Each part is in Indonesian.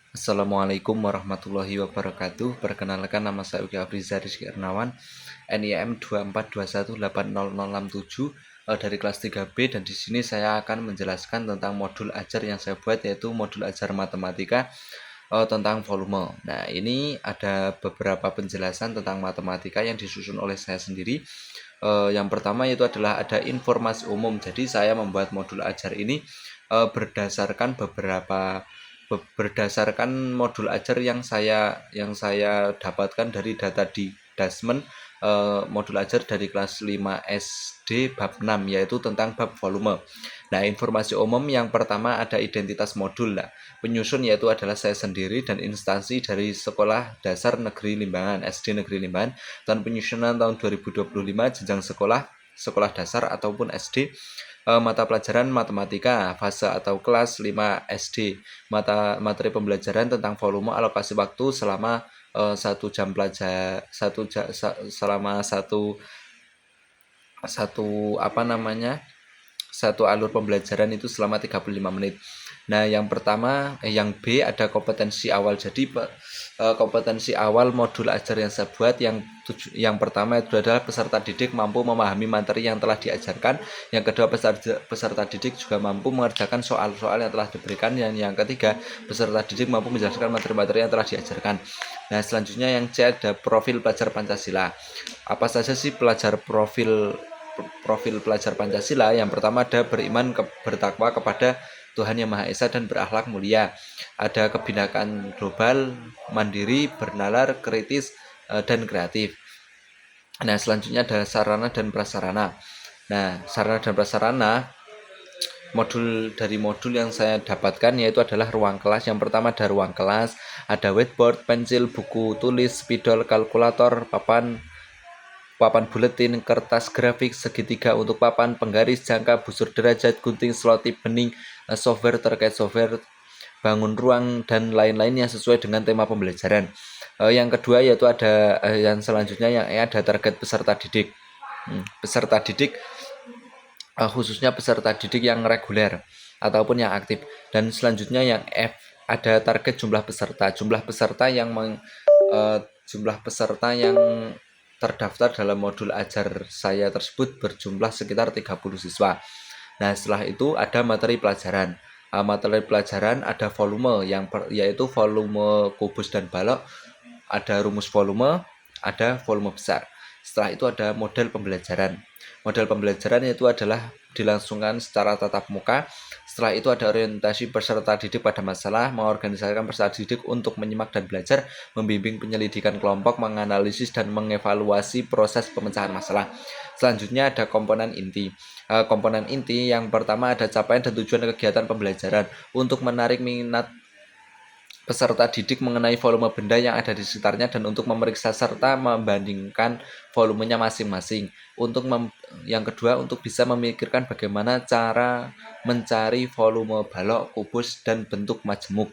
Assalamualaikum warahmatullahi wabarakatuh. Perkenalkan, nama saya Uki Afriza Rizky Ernawan, NIM 2421800667 dari kelas 3B, dan di sini saya akan menjelaskan tentang modul ajar yang saya buat, yaitu modul ajar matematika tentang volume. Nah, ini ada beberapa penjelasan tentang matematika yang disusun oleh saya sendiri. Yang pertama yaitu adalah ada informasi umum. Jadi saya membuat modul ajar ini berdasarkan modul ajar yang saya dapatkan dari data di Dasmen, modul ajar dari kelas 5 SD bab 6, yaitu tentang bab volume. Nah, informasi umum yang pertama ada identitas modul. Nah, penyusun yaitu adalah saya sendiri dan instansi dari Sekolah Dasar Negeri Limbangan, SD Negeri Limbangan. Tahun penyusunan tahun 2025, jenjang sekolah dasar ataupun SD. Mata pelajaran matematika fase atau kelas 5 SD. Materi pembelajaran tentang volume, alokasi waktu selama 1 jam pelajar selama satu alur pembelajaran itu selama 35 menit. Nah, yang B ada kompetensi awal. Jadi kompetensi awal modul ajar yang saya buat, yang pertama itu adalah peserta didik mampu memahami materi yang telah diajarkan. Yang kedua, peserta didik juga mampu mengerjakan soal-soal yang telah diberikan. Dan yang ketiga, peserta didik mampu menjelaskan materi-materi yang telah diajarkan. Nah, selanjutnya yang C ada profil pelajar Pancasila. Apa saja sih profil pelajar Pancasila? Yang pertama ada beriman, bertakwa kepada Tuhan Yang Maha Esa dan berakhlak mulia. Ada kebinekaan global, mandiri, bernalar, kritis, dan kreatif. Nah, selanjutnya ada sarana dan prasarana. Nah, sarana dan prasarana modul yang saya dapatkan yaitu adalah ruang kelas. Yang pertama ada ruang kelas, ada whiteboard, pensil, buku tulis, spidol, kalkulator, papan buletin, kertas grafik, segitiga untuk papan, penggaris, jangka, busur derajat, gunting, selotip, bening, software terkait software, bangun ruang, dan lain-lainnya sesuai dengan tema pembelajaran. Yang kedua yaitu ada yang selanjutnya yang ada target peserta didik. Peserta didik khususnya peserta didik yang reguler ataupun yang aktif. Dan selanjutnya yang F ada target jumlah peserta. Jumlah peserta yang terdaftar dalam modul ajar saya tersebut berjumlah sekitar 30 siswa. Nah, setelah itu ada materi pelajaran. Materi pelajaran ada volume, yaitu volume kubus dan balok, ada rumus volume, ada volume besar. Setelah itu ada model pembelajaran. Model pembelajaran itu adalah dilangsungkan secara tatap muka. Setelah itu ada orientasi peserta didik pada masalah, mengorganisasikan peserta didik untuk menyimak dan belajar, membimbing penyelidikan kelompok, menganalisis dan mengevaluasi proses pemecahan masalah. Selanjutnya ada komponen inti. Komponen inti yang pertama ada capaian dan tujuan kegiatan pembelajaran untuk menarik minat peserta didik mengenai volume benda yang ada di sekitarnya dan untuk memeriksa serta membandingkan volumenya masing-masing. Yang kedua, untuk bisa memikirkan bagaimana cara mencari volume balok, kubus, dan bentuk majemuk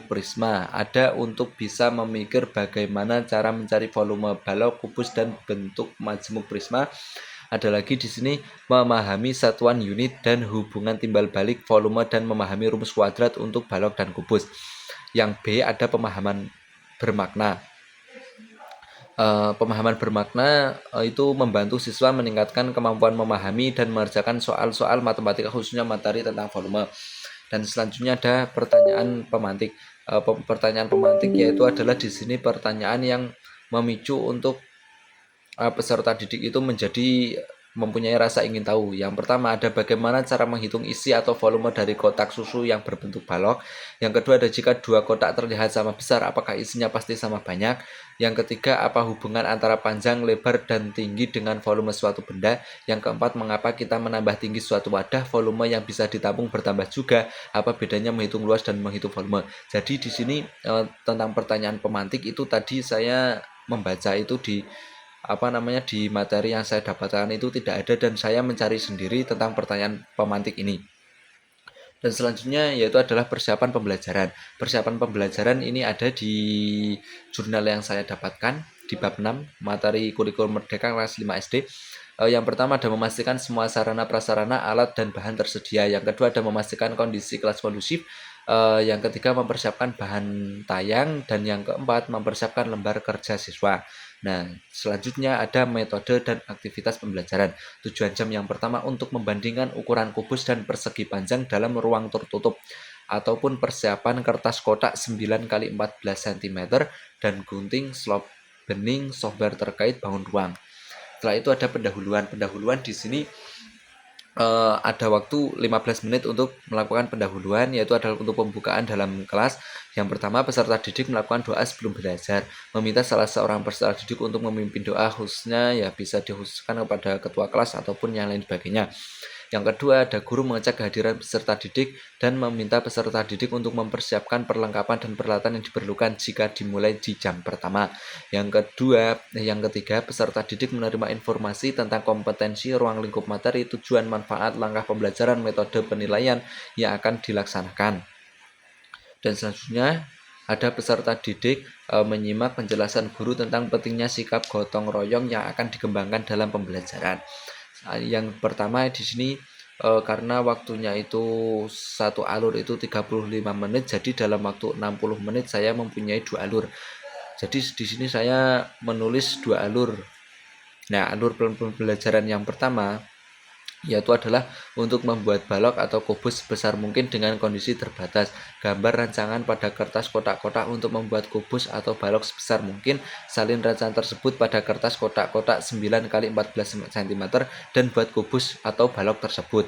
prisma. Ada untuk bisa memikir bagaimana cara mencari volume balok, kubus, dan bentuk majemuk prisma. Ada lagi di sini memahami satuan unit dan hubungan timbal balik volume dan memahami rumus kuadrat untuk balok dan kubus. Yang B ada pemahaman bermakna. Pemahaman bermakna itu membantu siswa meningkatkan kemampuan memahami dan mengerjakan soal-soal matematika, khususnya materi tentang volume. Dan selanjutnya ada pertanyaan pemantik. Pertanyaan pemantik yaitu adalah di sini pertanyaan yang memicu untuk peserta didik itu mempunyai rasa ingin tahu. Yang pertama ada bagaimana cara menghitung isi atau volume dari kotak susu yang berbentuk balok. Yang kedua ada jika dua kotak terlihat sama besar, apakah isinya pasti sama banyak. Yang ketiga, apa hubungan antara panjang, lebar, dan tinggi dengan volume suatu benda. Yang keempat, mengapa kita menambah tinggi suatu wadah, volume yang bisa ditampung bertambah juga. Apa bedanya menghitung luas dan menghitung volume. Jadi di sini tentang pertanyaan pemantik itu tadi saya membaca itu di materi yang saya dapatkan itu tidak ada, dan saya mencari sendiri tentang pertanyaan pemantik ini. Dan selanjutnya yaitu adalah persiapan pembelajaran. Persiapan pembelajaran ini ada di jurnal yang saya dapatkan di bab 6 materi kurikulum merdeka kelas 5 SD. Yang pertama ada memastikan semua sarana prasarana, alat dan bahan tersedia. Yang kedua ada memastikan kondisi kelas kondusif. Yang ketiga mempersiapkan bahan tayang, dan yang keempat mempersiapkan lembar kerja siswa. Nah, selanjutnya ada metode dan aktivitas pembelajaran. Tujuan jam yang pertama untuk membandingkan ukuran kubus dan persegi panjang dalam ruang tertutup, ataupun persiapan kertas kotak 9 kali 14 cm dan gunting, slop bening, software terkait bangun ruang. Setelah itu ada pendahuluan. Pendahuluan di sini ada waktu 15 menit untuk melakukan pendahuluan, yaitu adalah untuk pembukaan dalam kelas. Yang pertama, peserta didik melakukan doa sebelum belajar, meminta salah seorang peserta didik untuk memimpin doa, khususnya ya bisa dikhususkan kepada ketua kelas ataupun yang lain sebagainya. Yang kedua, ada guru mengecek kehadiran peserta didik dan meminta peserta didik untuk mempersiapkan perlengkapan dan peralatan yang diperlukan jika dimulai di jam pertama. Yang ketiga, peserta didik menerima informasi tentang kompetensi, ruang lingkup materi, tujuan, manfaat, langkah pembelajaran, metode penilaian yang akan dilaksanakan. Dan selanjutnya ada peserta didik menyimak penjelasan guru tentang pentingnya sikap gotong royong yang akan dikembangkan dalam pembelajaran. Yang pertama di sini karena waktunya itu satu alur itu 35 menit, jadi dalam waktu 60 menit saya mempunyai 2 alur. Jadi di sini saya menulis 2 alur. Nah, alur pembelajaran yang pertama yaitu adalah untuk membuat balok atau kubus sebesar mungkin dengan kondisi terbatas. Gambar rancangan pada kertas kotak-kotak untuk membuat kubus atau balok sebesar mungkin. Salin rancangan tersebut pada kertas kotak-kotak 9 kali 14 cm dan buat kubus atau balok tersebut.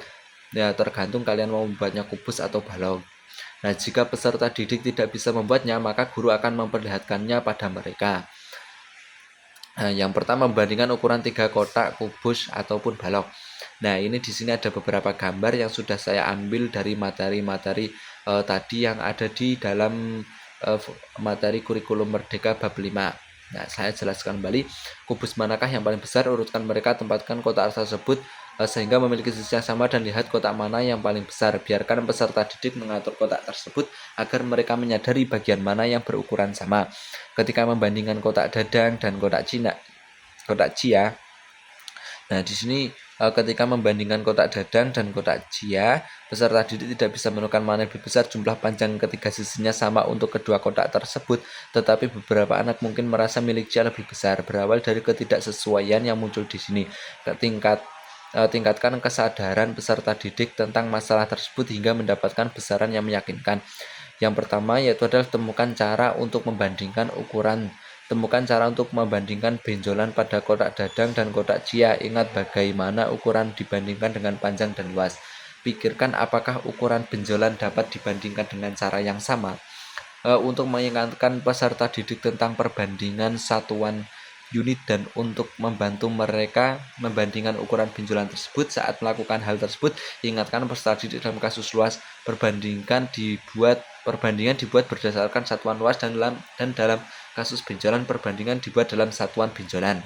Ya, tergantung kalian mau membuatnya kubus atau balok. Nah, jika peserta didik tidak bisa membuatnya, maka guru akan memperlihatkannya pada mereka. Nah, yang pertama membandingkan ukuran 3 kotak, kubus ataupun balok. Nah, ini di sini ada beberapa gambar yang sudah saya ambil dari materi-materi tadi yang ada di dalam materi kurikulum Merdeka bab 5. Nah, saya jelaskan kembali. Kubus manakah yang paling besar? Urutkan mereka, tempatkan kotak tersebut sehingga memiliki sisi yang sama, dan lihat kotak mana yang paling besar. Biarkan peserta didik mengatur kotak tersebut agar mereka menyadari bagian mana yang berukuran sama. Ketika membandingkan kotak dadang dan kotak Cia. Nah, di sini ketika membandingkan kotak dadang dan kotak Cia, peserta didik tidak bisa menentukan mana lebih besar. Jumlah panjang ketiga sisinya sama untuk kedua kotak tersebut, tetapi beberapa anak mungkin merasa milik Cia lebih besar. Berawal dari ketidaksesuaian yang muncul di sini, tingkatkan kesadaran peserta didik tentang masalah tersebut hingga mendapatkan besaran yang meyakinkan. Yang pertama yaitu adalah temukan cara untuk membandingkan benjolan pada kotak dadang dan kotak Cia. Ingat bagaimana ukuran dibandingkan dengan panjang dan luas. Pikirkan apakah ukuran benjolan dapat dibandingkan dengan cara yang sama. Untuk mengingatkan peserta didik tentang perbandingan satuan unit dan untuk membantu mereka membandingkan ukuran benjolan tersebut. Saat melakukan hal tersebut, ingatkan peserta didik dalam kasus luas perbandingan dibuat berdasarkan satuan luas, dan dalam kasus benjolan perbandingan dibuat dalam satuan benjolan.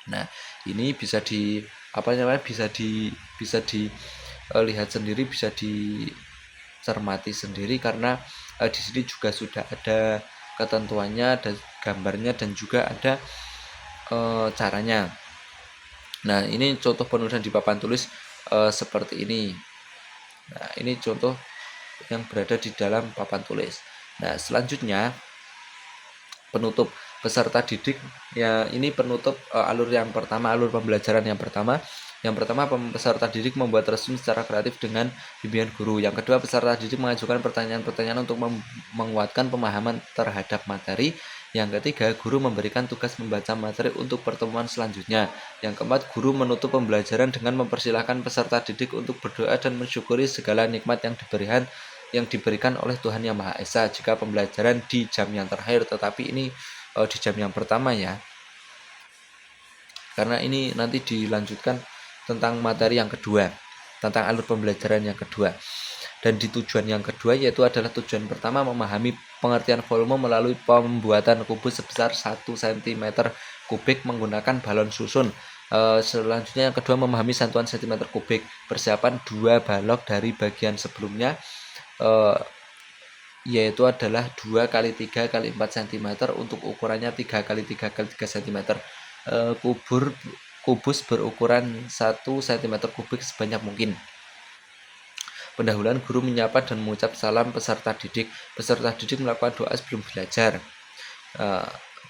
Nah, ini bisa dilihat sendiri, bisa dicermati sendiri, karena di sini juga sudah ada ketentuannya, ada gambarnya, dan juga ada caranya. Nah, ini contoh penulisan di papan tulis seperti ini. Nah, ini contoh yang berada di dalam papan tulis. Nah, selanjutnya penutup peserta didik ya, ini penutup alur pembelajaran yang pertama. Yang pertama, peserta didik membuat resume secara kreatif dengan bimbingan guru. Yang kedua, peserta didik mengajukan pertanyaan-pertanyaan untuk menguatkan pemahaman terhadap materi. Yang ketiga, guru memberikan tugas membaca materi untuk pertemuan selanjutnya. Yang keempat, guru menutup pembelajaran dengan mempersilahkan peserta didik untuk berdoa dan mensyukuri segala nikmat yang diberikan oleh Tuhan Yang Maha Esa jika pembelajaran di jam yang terakhir. Tetapi ini di jam yang pertama ya, karena ini nanti dilanjutkan tentang materi yang kedua, tentang alur pembelajaran yang kedua. Dan di tujuan yang kedua yaitu adalah tujuan pertama memahami pengertian volume melalui pembuatan kubus sebesar 1 cm kubik menggunakan balon susun. Selanjutnya yang kedua, memahami satuan cm kubik. Persiapan 2 balok dari bagian sebelumnya yaitu adalah 2 kali 3 kali 4 cm untuk ukurannya 3 kali 3 kali 3 cm. kubus berukuran 1 cm3 sebanyak mungkin. Pendahuluan guru menyapa dan mengucap salam peserta didik. Peserta didik melakukan doa sebelum belajar.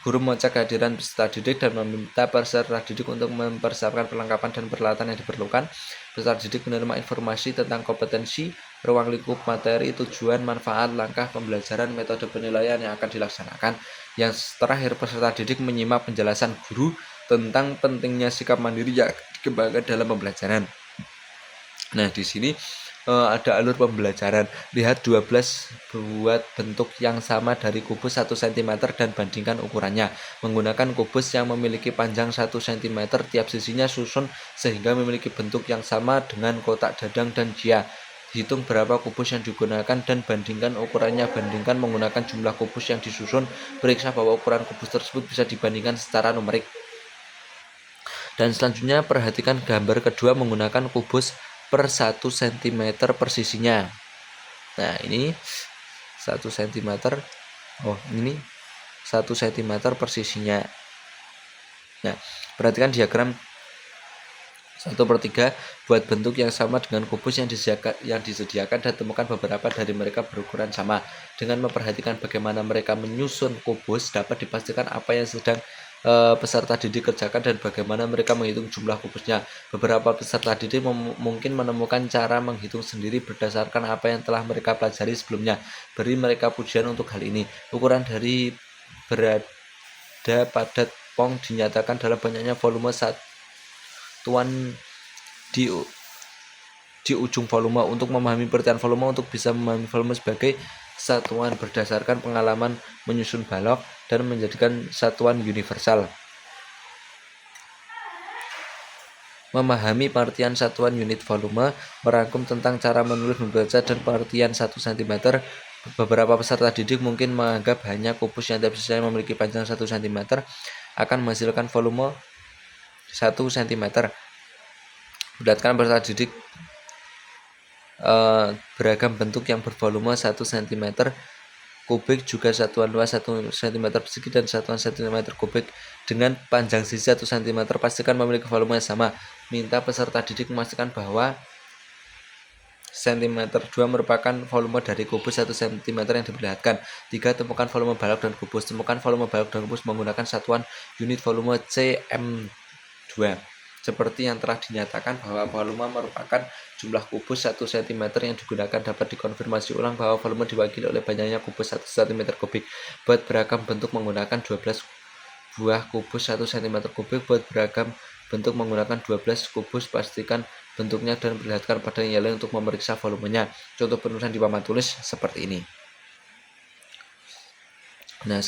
Guru mengecek kehadiran peserta didik dan meminta peserta didik untuk mempersiapkan perlengkapan dan peralatan yang diperlukan. Peserta didik menerima informasi tentang kompetensi, ruang lingkup materi, tujuan, manfaat, langkah pembelajaran, metode penilaian yang akan dilaksanakan. Yang terakhir, peserta didik menyimak penjelasan guru tentang pentingnya sikap mandiri yang dikembangkan dalam pembelajaran. Nah, di sini ada alur pembelajaran. Lihat 12 buat bentuk yang sama dari kubus 1 cm dan bandingkan ukurannya. Menggunakan kubus yang memiliki panjang 1 cm, tiap sisinya susun sehingga memiliki bentuk yang sama dengan kotak dadang dan jia. Hitung berapa kubus yang digunakan dan bandingkan ukurannya. Bandingkan menggunakan jumlah kubus yang disusun. Periksa bahwa ukuran kubus tersebut bisa dibandingkan secara numerik. Dan selanjutnya perhatikan gambar kedua menggunakan kubus per 1 cm persisinya. Nah, ini 1 cm. Oh, ini 1 cm persisinya. Nah, perhatikan diagram 1/3 buat bentuk yang sama dengan kubus yang disediakan dan temukan beberapa dari mereka berukuran sama. Dengan memperhatikan bagaimana mereka menyusun kubus, dapat dipastikan apa yang sedang peserta didik kerjakan dan bagaimana mereka menghitung jumlah kubusnya. Beberapa peserta didik mungkin menemukan cara menghitung sendiri berdasarkan apa yang telah mereka pelajari sebelumnya. Beri mereka pujian untuk hal ini. Ukuran dari berada pada pong dinyatakan dalam banyaknya volume satuan di ujung volume. Untuk memahami pengertian volume, untuk bisa memahami volume sebagai satuan berdasarkan pengalaman menyusun balok dan menjadikan satuan universal. Memahami pengertian satuan unit volume, merangkum tentang cara menulis, membaca, dan pengertian 1 cm. Beberapa peserta didik mungkin menganggap hanya kubus yang tiap sisinya memiliki panjang 1 cm akan menghasilkan volume 1 cm. Bulatkan peserta didik beragam bentuk yang bervolume 1 cm kubik, juga satuan luas 1 cm persegi dan satuan cm kubik dengan panjang sisi 1 cm pastikan memiliki volume yang sama. Minta peserta didik memastikan bahwa cm2 merupakan volume dari kubus 1 cm yang diperlihatkan. 3. Temukan volume balok dan kubus. Temukan volume balok dan kubus menggunakan satuan unit volume cm2. Seperti yang telah dinyatakan bahwa volume merupakan jumlah kubus 1 cm yang digunakan, dapat dikonfirmasi ulang bahwa volume diwakili oleh banyaknya kubus 1 cm kubik. Buat beragam bentuk menggunakan 12 buah kubus 1 cm kubik. Buat beragam bentuk menggunakan 12 kubus, pastikan bentuknya dan perlihatkan pada yang lain untuk memeriksa volumenya. Contoh penulisan di papan tulis seperti ini. Nah,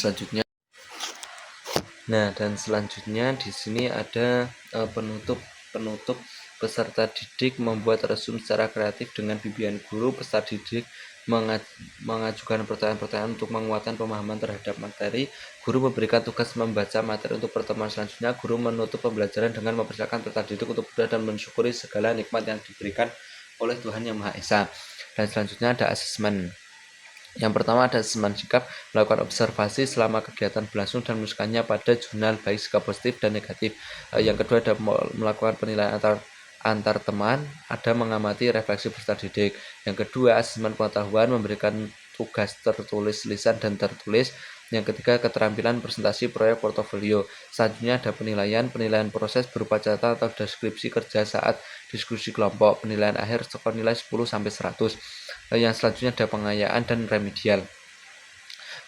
selanjutnya di sini ada penutup peserta didik membuat resume secara kreatif dengan bimbingan guru. Peserta didik mengajukan pertanyaan-pertanyaan untuk menguatkan pemahaman terhadap materi. Guru memberikan tugas membaca materi untuk pertemuan selanjutnya. Guru menutup pembelajaran dengan mempersilakan peserta didik untuk berdoa dan mensyukuri segala nikmat yang diberikan oleh Tuhan Yang Maha Esa. Dan selanjutnya ada asesmen. Yang pertama ada asesmen sikap, melakukan observasi selama kegiatan berlangsung dan menuliskannya pada jurnal baik sikap positif dan negatif. Yang kedua ada melakukan penilaian antar teman, ada mengamati refleksi peserta didik. Yang kedua asesmen pengetahuan, memberikan tugas tertulis, lisan, dan tertulis. Yang ketiga keterampilan presentasi proyek portofolio. Selanjutnya ada penilaian proses berupa catatan atau deskripsi kerja saat diskusi kelompok. Penilaian akhir skor nilai 10-100. Yang selanjutnya ada pengayaan dan remedial.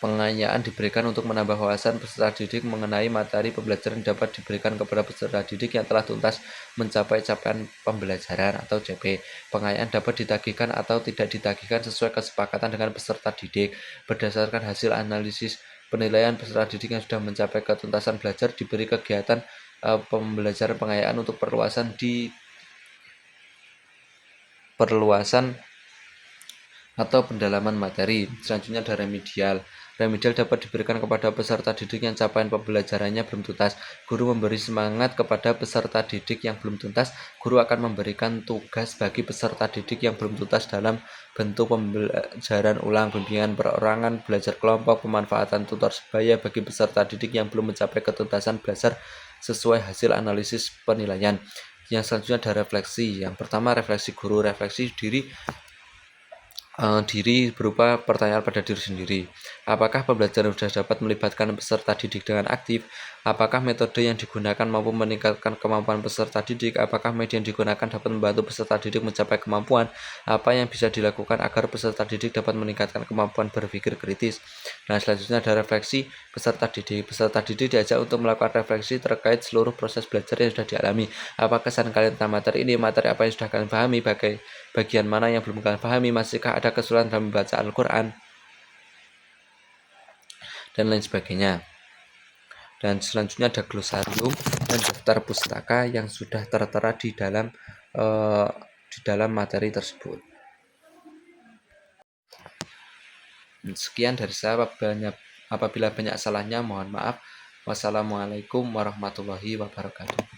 Pengayaan diberikan untuk menambah wawasan peserta didik mengenai materi pembelajaran, dapat diberikan kepada peserta didik yang telah tuntas mencapai capaian pembelajaran atau CP. Pengayaan dapat ditagihkan atau tidak ditagihkan sesuai kesepakatan dengan peserta didik. Berdasarkan hasil analisis penilaian peserta didik yang sudah mencapai ketuntasan belajar, diberi kegiatan pembelajaran pengayaan untuk perluasan atau pendalaman materi. Selanjutnya ada remedial. Remedial dapat diberikan kepada peserta didik yang capaian pembelajarannya belum tuntas. Guru memberi semangat kepada peserta didik yang belum tuntas. Guru akan memberikan tugas bagi peserta didik yang belum tuntas dalam bentuk pembelajaran ulang, bimbingan perorangan, belajar kelompok, pemanfaatan tutor sebaya bagi peserta didik yang belum mencapai ketuntasan belajar sesuai hasil analisis penilaian. Yang selanjutnya ada refleksi. Yang pertama refleksi guru, refleksi diri berupa pertanyaan pada diri sendiri. Apakah pembelajaran sudah dapat melibatkan peserta didik dengan aktif? Apakah metode yang digunakan mampu meningkatkan kemampuan peserta didik? Apakah media yang digunakan dapat membantu peserta didik mencapai kemampuan? Apa yang bisa dilakukan agar peserta didik dapat meningkatkan kemampuan berpikir kritis? Nah, selanjutnya ada refleksi peserta didik. Peserta didik diajak untuk melakukan refleksi terkait seluruh proses belajar yang sudah dialami. Apa kesan kalian tentang materi ini? Materi apa yang sudah kalian pahami? Bagian mana yang belum kalian pahami? Masihkah ada kesulitan dalam membaca Al-Quran? Dan lain sebagainya. Dan selanjutnya ada glosarium dan daftar pustaka yang sudah tertera di dalam materi tersebut. Sekian dari saya. Apabila banyak salahnya, mohon maaf. Wassalamualaikum warahmatullahi wabarakatuh.